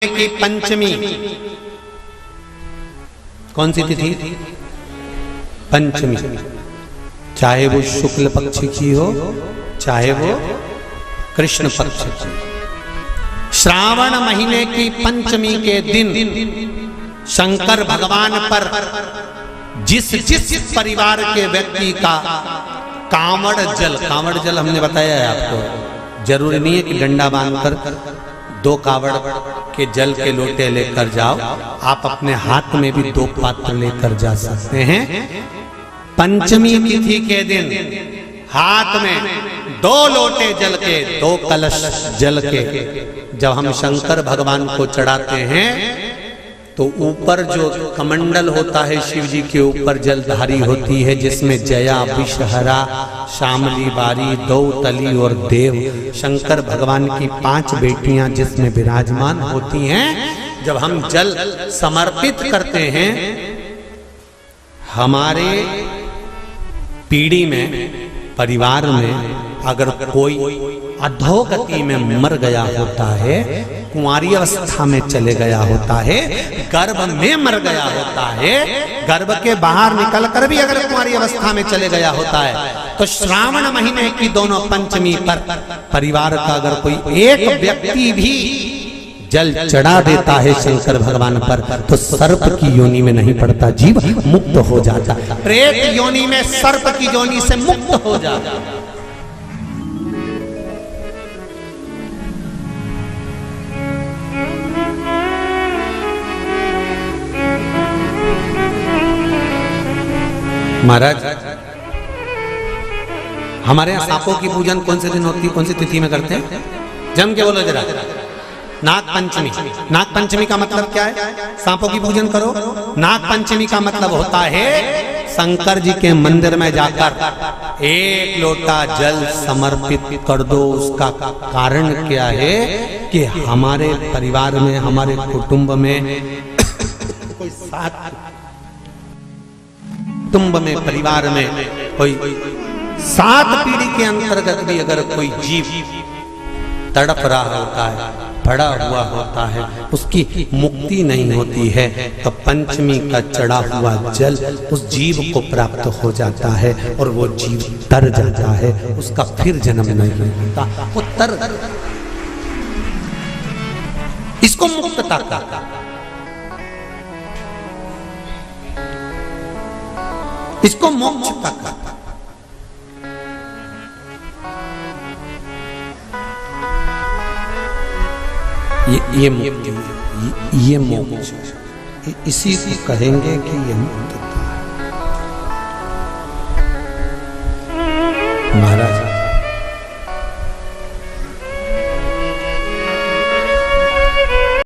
की पंचमी कौन सी तिथि? पंचमी। चाहे वो शुक्ल पक्ष की हो चाहे वो कृष्ण पक्ष की। श्रावण महीने की पंचमी के दिन शंकर भगवान पर जिस जिस परिवार के व्यक्ति का कांवड़ जल हमने बताया है आपको, जरूरी नहीं है कि डंडा बांधकर 2 कावड़ के जल के लोटे लेकर जाओ, आप अपने हाथ में भी 2 पात्र लेकर जा सकते हैं। पंचमी तिथि के दिन हाथ में 2 लोटे जल के, 2 कलश जल के जब हम शंकर भगवान को चढ़ाते हैं तो ऊपर जो कमंडल होता है शिव जी के ऊपर जलधारी होती है, जिसमें जया, विषहरा, शामली, बारी, दौतली और देव शंकर भगवान की 5 बेटियां जिसमें विराजमान होती हैं। जब हम जल समर्पित करते हैं, हमारे पीढ़ी में, परिवार में अगर कोई अधोगति में मर गया होता है, कुंवारी अवस्था में चले गया होता है, गर्भ में मर गया होता है, गर्भ के बाहर निकल कर भी अगर कुंवारी अवस्था में चले गया होता है, तो श्रावण महीने की दोनों पंचमी पर परिवार का अगर कोई एक व्यक्ति भी जल चढ़ा देता है शंकर भगवान पर, तो सर्प की योनि में नहीं पड़ता, जीव मुक्त हो जाता, प्रेत योनि में सर्प की योनि से मुक्त हो जाता। महाराज, हमारे यहाँ सांपों की पूजन कौन से दिन होती है, कौन सी तिथि में करते हैं? जम के बोलो जरा। नाग पंचमी। नाग पंचमी का मतलब क्या है? सांपों की पूजन करो। नाग पंचमी का मतलब होता है शंकर जी के मंदिर में जाकर 1 लोटा जल समर्पित कर दो। उसका कारण क्या है कि हमारे परिवार में, हमारे कुटुंब में कोई कुटुंब में, परिवार में कोई 7 पीढ़ी के अंतर्गत भी अगर कोई जीव तड़प रहा होता है, पड़ा हुआ होता है, उसकी मुक्ति नहीं होती है, तो पंचमी का चढ़ा हुआ जल उस जीव को प्राप्त हो जाता है और वो जीव तर जाता है, उसका फिर जन्म नहीं होता, वो तर, इसको मुक्तता का, इसको मोक्ष का। ये मुक्ति, ये मोक्ष, इसी को कहेंगे कि ये मुक्तता है। महाराज